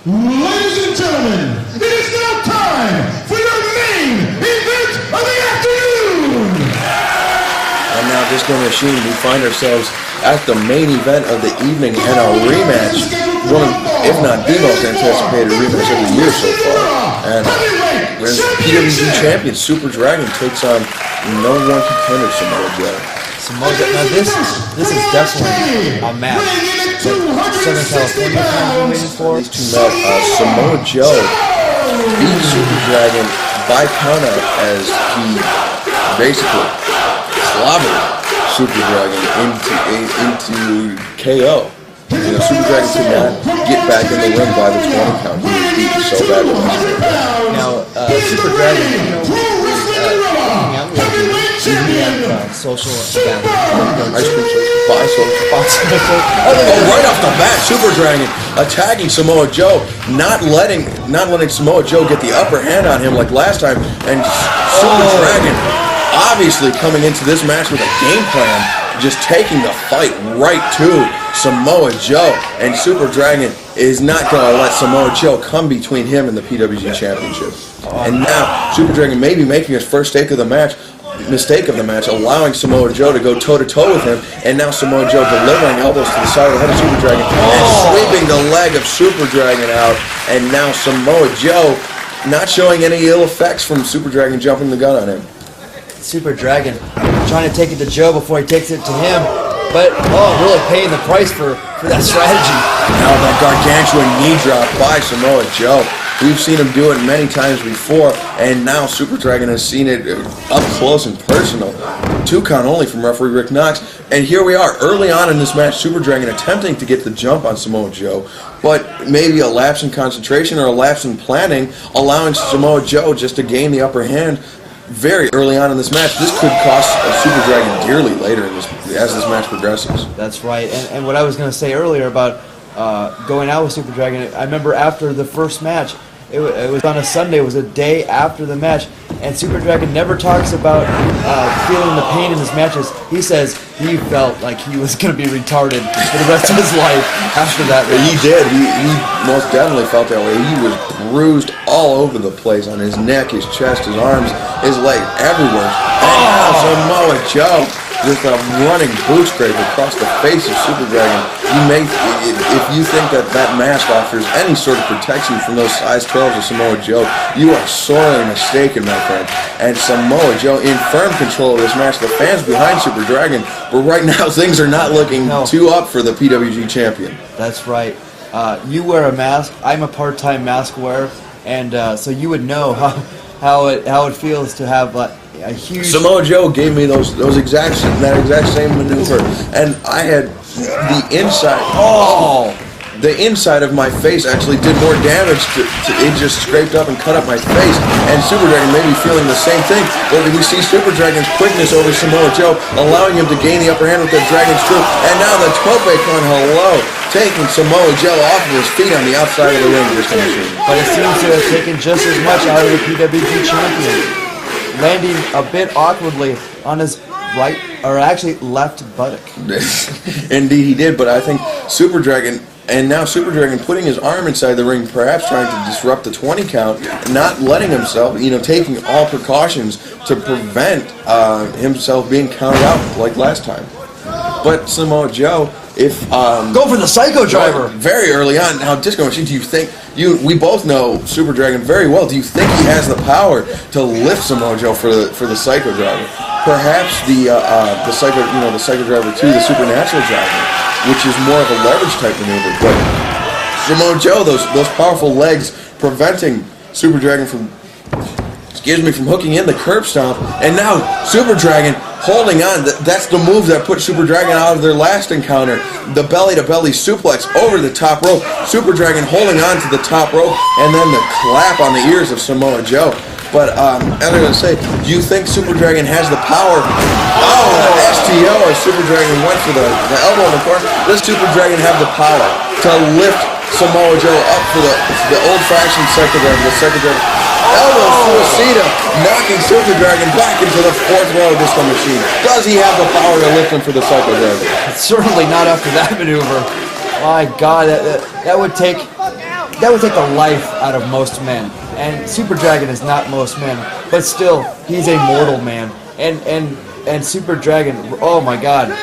Ladies and gentlemen, it is now time for your main event of the afternoon! And now, Disco Machine, we find ourselves at the main event of the evening and a rematch. One of, if not the most anticipated rematch of the year so far. And whereas PWG champion Super Dragon takes on #1 contender Samoa Joe. Now this is definitely a match that Southern California fans are waiting for. These two met. Samoa Joe beat Super Dragon by countout as he basically clobbered Super Dragon into KO. You know, Super Dragon could not get back in the ring by the 20 count. He was beaten so bad with this. Now, Super Dragon, you know, we have social events. Ice cream social. Oh, right off the bat, Super Dragon attacking Samoa Joe, not letting Samoa Joe get the upper hand on him like last time, and Super Dragon obviously coming into this match with a game plan, just taking the fight right to Samoa Joe, and Super Dragon is not going to let Samoa Joe come between him and the PWG Championship. And now Super Dragon may be making his first mistake of the match, allowing Samoa Joe to go toe-to-toe with him, and now Samoa Joe delivering elbows to the side of the head of Super Dragon and sweeping the leg of Super Dragon out, and now Samoa Joe not showing any ill effects from Super Dragon jumping the gun on him. Super Dragon trying to take it to Joe before he takes it to him, but really paying the price for that strategy. Now that gargantuan knee drop by Samoa Joe. We've seen him do it many times before, and now Super Dragon has seen it up close and personal. 2 count only from referee Rick Knox, and here we are early on in this match. Super Dragon attempting to get the jump on Samoa Joe, but maybe a lapse in concentration or a lapse in planning, allowing Samoa Joe just to gain the upper hand very early on in this match. This could cost Super Dragon dearly later in as this match progresses. That's right, and what I was going to say earlier about going out with Super Dragon, I remember after the first match, it was on a Sunday, it was a day after the match, and Super Dragon never talks about feeling the pain in his matches. He says he felt like he was going to be retarded for the rest of his life after that match. He did. He most definitely felt that way. He was bruised all over the place, on his neck, his chest, his arms, his leg, everywhere. And now Samoa Joe with a running boot scrape across the face of Super Dragon. If you think that mask offers any sort of protection from those size 12s of Samoa Joe, you are sorely mistaken, my friend. And Samoa Joe in firm control of this match. The fans behind Super Dragon, but right now things are not looking too up for the PWG champion. That's right. You wear a mask. I'm a part-time mask wearer, and so you would know how it feels to have a huge. Samoa Joe gave me that exact same maneuver, and I had the inside. The inside of my face actually did more damage. It just scraped up and cut up my face, and Super Dragon may be feeling the same thing. But we see Super Dragon's quickness over Samoa Joe, allowing him to gain the upper hand with the Dragon's Screw, and now the Tope Con hello, taking Samoa Joe off of his feet on the outside of the ring. But it seems to have taken just as much out of the PWG champion, landing a bit awkwardly on his right, or actually left buttock. Indeed he did, but I think Super Dragon putting his arm inside the ring, perhaps trying to disrupt the 20 count, not letting himself, taking all precautions to prevent himself being counted out like last time. But Samoa Joe, go for the Psycho Driver very early on. Now, Disco Machine, do you think we both know Super Dragon very well? Do you think he has the power to lift Samoa Joe for the Psycho Driver? Perhaps the Psycho Driver 2, the Supernatural Driver, which is more of a leverage type maneuver. But Samoa Joe, those powerful legs preventing Super Dragon from hooking in the curb stomp, and now Super Dragon holding on. That's the move that put Super Dragon out of their last encounter. The belly-to-belly suplex over the top rope. Super Dragon holding on to the top rope, and then the clap on the ears of Samoa Joe. But as I was going to say, do you think Super Dragon has the power? The STO as Super Dragon went for the elbow in the corner. Does Super Dragon have the power to lift Samoa Joe up for the old-fashioned Psycho Driver, the Psycho Driver? Elbow suicida, knocking Super Dragon back into the 4th row of Disco Machine. Does he have the power to lift him for the Psycho Driver? Certainly not after that maneuver. My God, that would take that would take the life out of most men. And Super Dragon is not most men, but still, he's a mortal man. And Super Dragon, oh my God,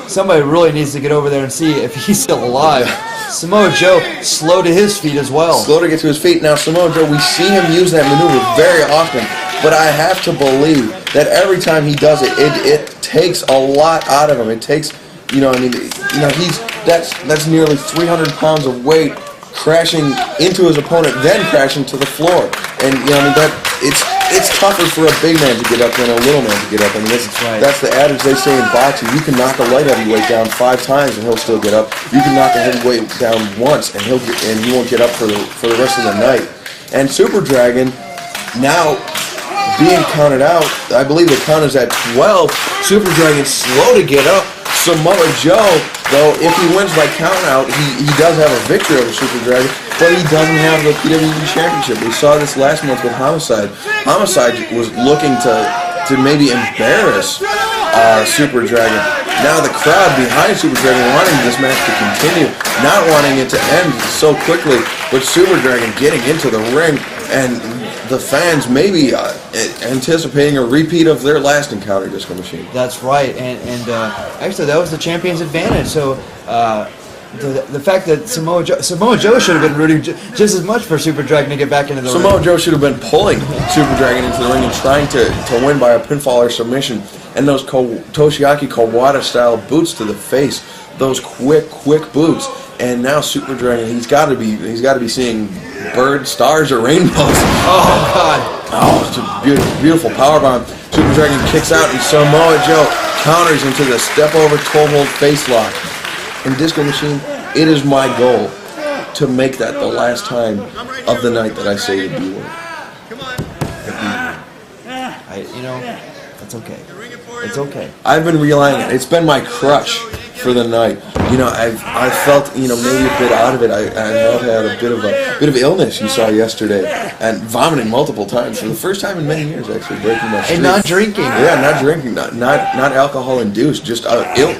somebody really needs to get over there and see if he's still alive. Samoa Joe, slow to his feet as well. Slow to get to his feet. Now, Samoa Joe, we see him use that maneuver very often, but I have to believe that every time he does it, it takes a lot out of him. It takes, that's nearly 300 pounds of weight crashing into his opponent, then crashing to the floor. And it's tougher for a big man to get up than a little man to get up. I mean, that's the adage they say in boxing. You can knock a light heavyweight down 5 times and he'll still get up. You can knock a heavyweight down once and he won't get up for the rest of the night. And Super Dragon now being counted out. I believe the count is at 12. Super Dragon slow to get up. Samoa Joe, though, if he wins by count out, he does have a victory over Super Dragon, but he doesn't have the PWG Championship. We saw this last month with Homicide. Homicide was looking to maybe embarrass Super Dragon. Now the crowd behind Super Dragon wanting this match to continue, not wanting it to end so quickly, but Super Dragon getting into the ring, and the fans maybe anticipating a repeat of their last encounter, Disco Machine. That's right, and actually that was the champion's advantage. So the fact that Samoa Joe should have been rooting just as much for Super Dragon to get back into the ring. Samoa Joe should have been pulling Super Dragon into the ring and trying to win by a pinfall or submission. And those Toshiaki Kawada style boots to the face, those quick boots. And now Super Dragon, he's got to be seeing birds, stars, or rainbows. Oh God! Oh, it's a beautiful powerbomb. Super Dragon kicks out, and Samoa Joe counters into the step over toe hold face lock. And Disco Machine, it is my goal to make that the last time of the night that I say the B word. That's okay. It's okay. I've been relying on it. It's been my crutch for the night. I felt maybe a bit out of it. I had a bit of illness you saw yesterday, and vomiting multiple times for the first time in many years. Actually, breaking my streak. And not drinking. Yeah, not drinking, not alcohol induced, just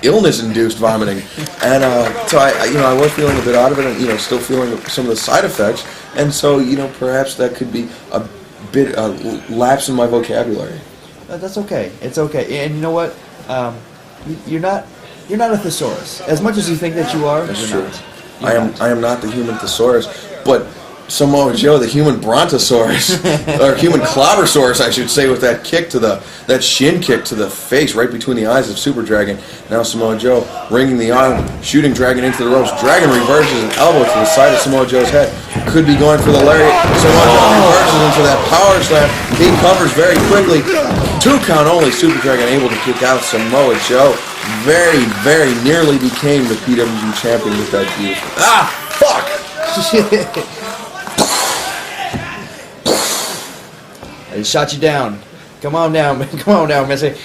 illness induced vomiting. And so I was feeling a bit out of it, and still feeling some of the side effects. And so perhaps that could be a bit lapse in my vocabulary. That's okay. It's okay. And you know what? You're not a thesaurus. As much as you think that you are, that's true. I am not the human thesaurus, but Samoa Joe, the human brontosaurus, or human clobbersaurus, I should say, with that shin kick to the face right between the eyes of Super Dragon. Now Samoa Joe ringing the arm, shooting Dragon into the ropes. Dragon reverses an elbow to the side of Samoa Joe's head. Could be going for the lariat. Samoa Joe reverses into that power slam. He covers very quickly. 2 count only. Super Dragon able to kick out Samoa Joe. Very, very nearly became the PWG champion with that beautiful. Fuck! I shot you down. Come on down, man. Come on down, Missy.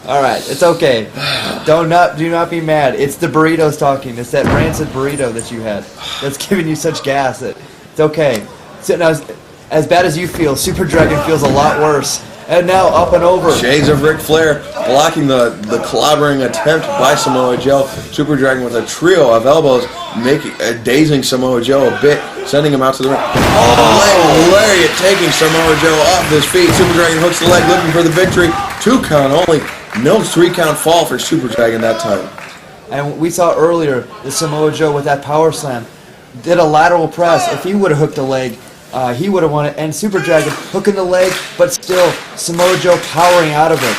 All right, it's okay. Do not be mad. It's the burritos talking. It's that rancid burrito that you had that's giving you such gas. It's okay. So now, as bad as you feel, Super Dragon feels a lot worse. And now up and over. Shades of Ric Flair blocking the clobbering attempt by Samoa Joe. Super Dragon with a trio of elbows, dazing Samoa Joe a bit, sending him out to the ring. Leg lariat taking Samoa Joe off his feet. Super Dragon hooks the leg, looking for the victory. 2 count only. No 3 count fall for Super Dragon that time. And we saw earlier that Samoa Joe with that power slam did a lateral press. If he would have hooked the leg, he would have won it. And Super Dragon hooking the leg, but still Samoa Joe powering out of it.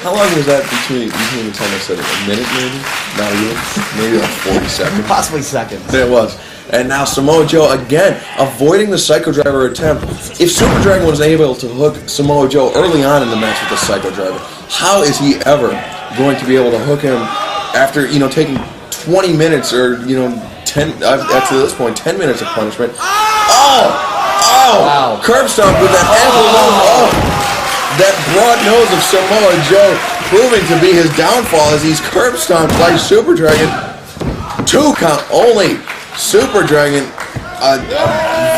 How long was that between the time I said it? A minute maybe? Not even? Maybe like 40 seconds. Possibly seconds. It was. And now Samoa Joe again avoiding the Psycho Driver attempt. If Super Dragon was able to hook Samoa Joe early on in the match with the Psycho Driver, how is he ever going to be able to hook him after taking 20 minutes or 10 up to this point 10 minutes of punishment? Wow. Curb stomp with that ankle nose. That broad nose of Samoa Joe proving to be his downfall as he's curb stomped by Super Dragon. 2 count only. Super Dragon, a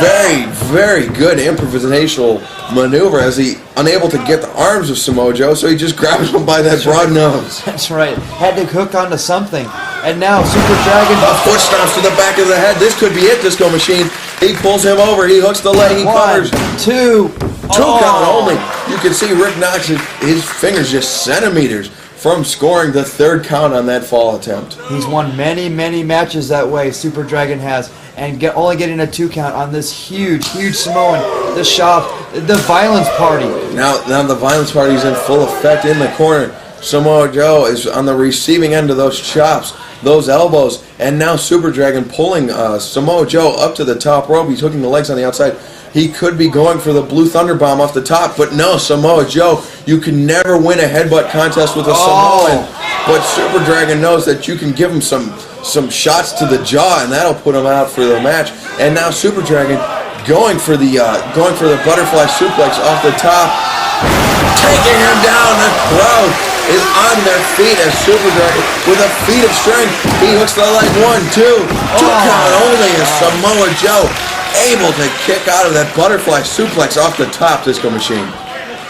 very, very good improvisational maneuver as he unable to get the arms of Samoa Joe, so he just grabs him by that broad nose. That's right. Had to hook onto something. And now Super Dragon... Foot stomps to the back of the head. This could be it, Disco Machine. He pulls him over. He hooks the leg. He covers. 2. Two count only. You can see Rick Knox, his fingers just centimeters from scoring the third count on that fall attempt. He's won many, many matches that way, Super Dragon has, and only getting a 2 count on this huge, huge Samoan, the shop, the violence party. Now the violence party is in full effect in the corner. Samoa Joe is on the receiving end of those chops, those elbows, and now Super Dragon pulling Samoa Joe up to the top rope. He's hooking the legs on the outside. He could be going for the Blue Thunder Bomb off the top, but no, Samoa Joe, you can never win a headbutt contest with a Samoan. But Super Dragon knows that you can give him some shots to the jaw, and that'll put him out for the match. And now Super Dragon going for the butterfly suplex off the top, taking him down. The crowd is on their feet as Super Dragon, with a feat of strength, he hooks the leg. 1, 2 count only as Samoa Joe able to kick out of that butterfly suplex off the top Disco Machine.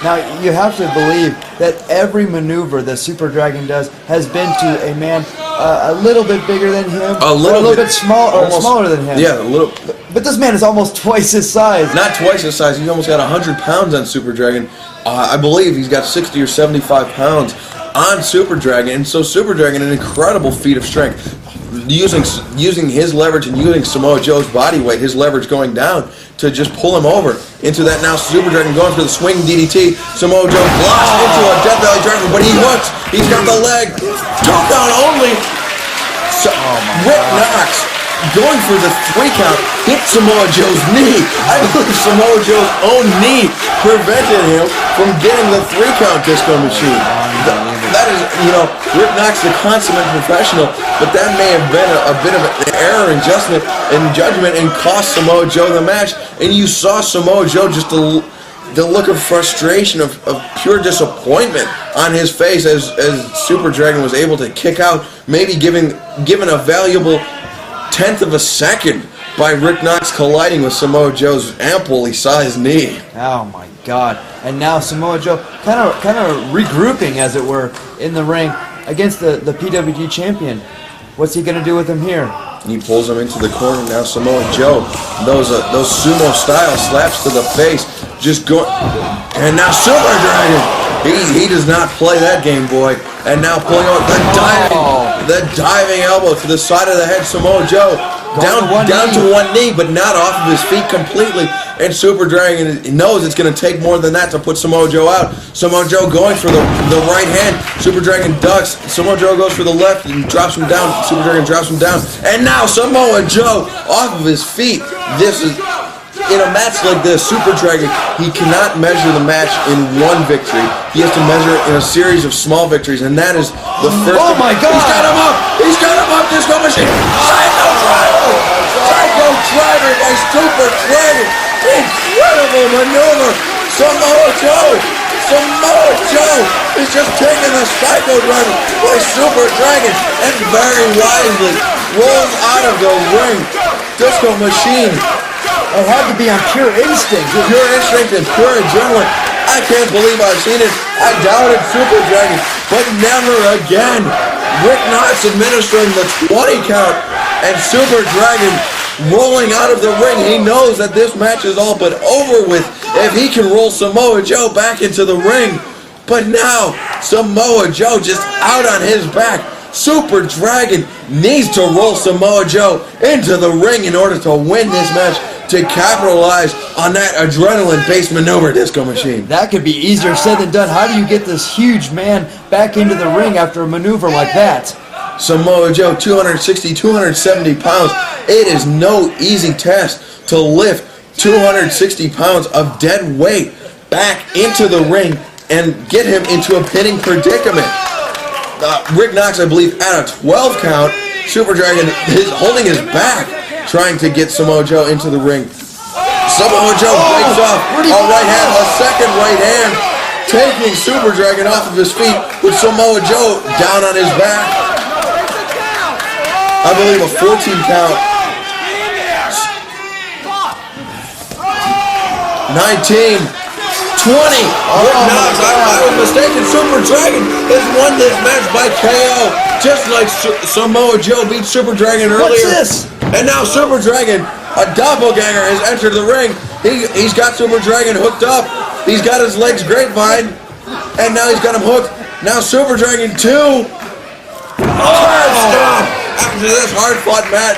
Now, you have to believe that every maneuver that Super Dragon does has been to a man a little bit bigger than him, a little bit smaller than him. Yeah, a little. But this man is almost twice his size. Not twice his size. He's almost got 100 pounds on Super Dragon. I believe he's got 60 or 75 pounds on Super Dragon. And so Super Dragon, an incredible feat of strength. Using his leverage and using Samoa Joe's body weight, his leverage going down to just pull him over into that. Now Super Dragon going for the swing DDT. Samoa Joe blocks into a Death Valley Driver, but he hooks. He's got the leg. 2 count only. So, Rick Knox going for the 3 count hit Samoa Joe's knee. I believe Samoa Joe's own knee prevented him from getting the 3 count Disco Machine. That is, Rick Knox, the consummate professional, but that may have been a bit of an error in judgment and cost Samoa Joe the match. And you saw Samoa Joe just the look of frustration, of pure disappointment on his face as Super Dragon was able to kick out, maybe given a valuable 1/10 of a second by Rick Knox colliding with Samoa Joe's amply sized knee. Oh my God! And now Samoa Joe kind of regrouping, as it were, in the ring against the PWG champion. What's he gonna do with him here? He pulls him into the corner. Now Samoa Joe, those sumo style slaps to the face, just go. And now Super Dragon, he does not play that game, boy. And now pulling out the diving elbow to the side of the head. Samoa Joe down to one knee, but not off of his feet completely. And Super Dragon knows it's going to take more than that to put Samoa Joe out. Samoa Joe going for the right hand. Super Dragon ducks. Samoa Joe goes for the left and drops him down. Super Dragon drops him down. And now Samoa Joe off of his feet. This is, in a match like this, Super Dragon, he cannot measure the match in one victory. He has to measure it in a series of small victories, and that is the first. Oh my God! He's got him up! He's got him up! Disco Machine! Psycho Driver! Psycho Driver by Super Dragon! Incredible maneuver! Samoa Joe is just taking the Psycho Driver by Super Dragon and very wisely rolls out of the ring. Disco Machine. It had to be on pure instinct. Pure instinct and pure adrenaline. I can't believe I've seen it. I doubted Super Dragon, but never again. Rick Knox administering the 20 count and Super Dragon rolling out of the ring. He knows that this match is all but over with if he can roll Samoa Joe back into the ring. But now, Samoa Joe just out on his back. Super Dragon needs to roll Samoa Joe into the ring in order to win this match, to capitalize on that adrenaline-based maneuver, Disco Machine. That could be easier said than done. How do you get this huge man back into the ring after a maneuver like that? Samoa Joe, 260, 270 pounds. It is no easy task to lift 260 pounds of dead weight back into the ring and get him into a pinning predicament. Rick Knox, I believe, at a 12 count. Super Dragon is holding his back, trying to get Samoa Joe into the ring. Samoa Joe breaks off a right hand, a second right hand, taking Super Dragon off of his feet with Samoa Joe down on his back. I believe a 14 count. 19. 20. Rick Knox, I was mistaken. Super Dragon has won this match by KO, just like Samoa Joe beat Super Dragon earlier. What's this? And now Super Dragon A doppelganger has entered the ring. He's got Super Dragon hooked up. He's got his legs grapevine. And now he's got him hooked. Now Super Dragon 2. Hard stop after this hard-fought match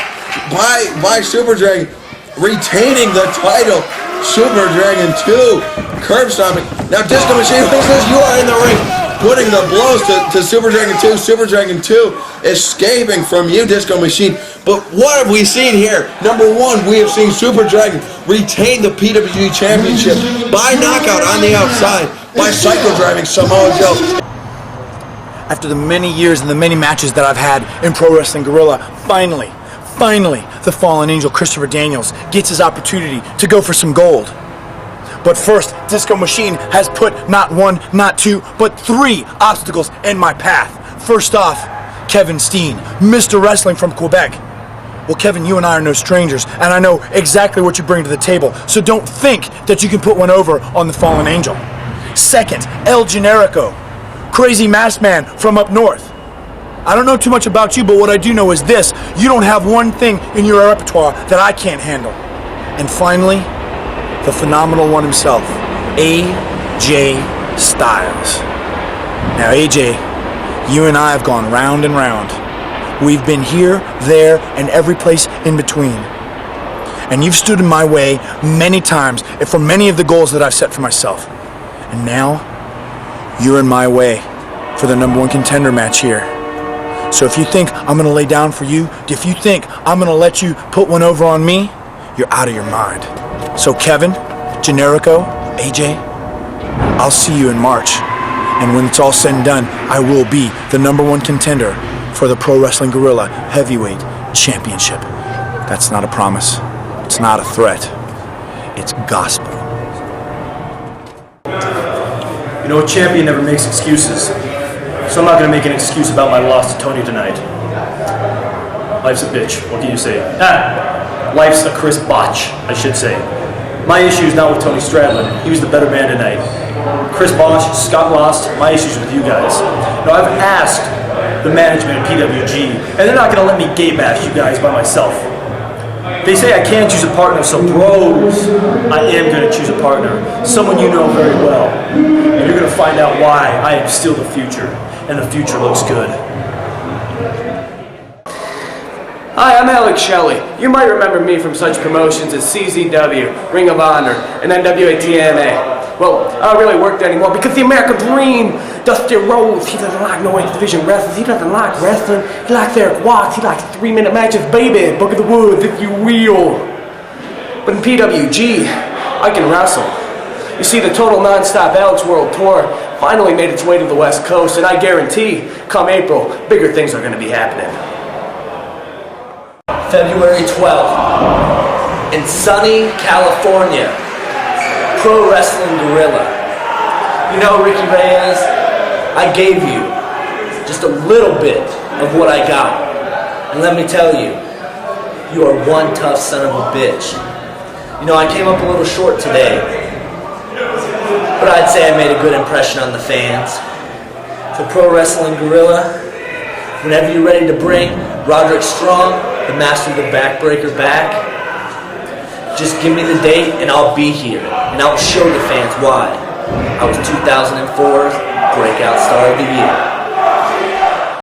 by Super Dragon. Retaining the title. Super Dragon 2. Curb stomping. Now Disco Machine says you are in the ring. Putting the blows to Super Dragon 2. Super Dragon 2 escaping from you, Disco Machine. But what have we seen here? Number one, we have seen Super Dragon retain the PWG Championship by knockout on the outside by Psycho driving Samoa Joe. After the many years and the many matches that I've had in Pro Wrestling Guerrilla, finally, the fallen angel Christopher Daniels gets his opportunity to go for some gold. But first, Disco Machine has put not one, not two, but 3 obstacles in my path. First off, Kevin Steen, Mr. Wrestling from Quebec. Well, Kevin, you and I are no strangers, and I know exactly what you bring to the table, so don't think that you can put one over on the fallen angel. Second, El Generico, crazy masked man from up north. I don't know too much about you, but what I do know is this: you don't have one thing in your repertoire that I can't handle. And finally, the phenomenal one himself, AJ Styles. Now, AJ, you and I have gone round and round. We've been here, there, and every place in between. And you've stood in my way many times for many of the goals that I've set for myself. And now, you're in my way for the #1 contender match here. So if you think I'm going to lay down for you, if you think I'm going to let you put one over on me, you're out of your mind. So Kevin, Generico, AJ, I'll see you in March. And when it's all said and done, I will be the #1 contender for the Pro Wrestling Guerrilla Heavyweight Championship. That's not a promise. It's not a threat. It's gospel. You know, a champion never makes excuses. So I'm not going to make an excuse about my loss to Tony tonight. Life's a bitch. What can you say? Life's a Chris botch, I should say. My issue is not with Tony Stradlin. He was the better man tonight. Chris Bosch, Scott Lost, my issue's with you guys. Now, I've asked the management of PWG, and they're not going to let me gay bash you guys by myself. They say I can't choose a partner, so bros, I am going to choose a partner. Someone you know very well. And you're going to find out why I am still the future, and the future looks good. Hi, I'm Alex Shelley. You might remember me from such promotions as CZW, Ring of Honor, and NWA TNA. Well, I don't really work there anymore because the American Dream, Dusty Rhodes, he doesn't like no X-Division wrestlers. He doesn't like wrestling. He likes Eric Watts. He likes 3-minute matches, baby. Book of the Woods, if you will. But in PWG, I can wrestle. You see, the Total Non-Stop Alex World Tour finally made its way to the West Coast, and I guarantee, come April, bigger things are going to be happening. February 12th, in sunny California, Pro Wrestling Guerrilla. You know, Ricky Reyes, I gave you just a little bit of what I got. And let me tell you, you are one tough son of a bitch. You know, I came up a little short today, but I'd say I made a good impression on the fans. For Pro Wrestling Guerrilla, whenever you're ready to bring Roderick Strong, the master of the backbreaker, back, just give me the date and I'll be here. And I'll show the fans why I was 2004's Breakout Star of the Year.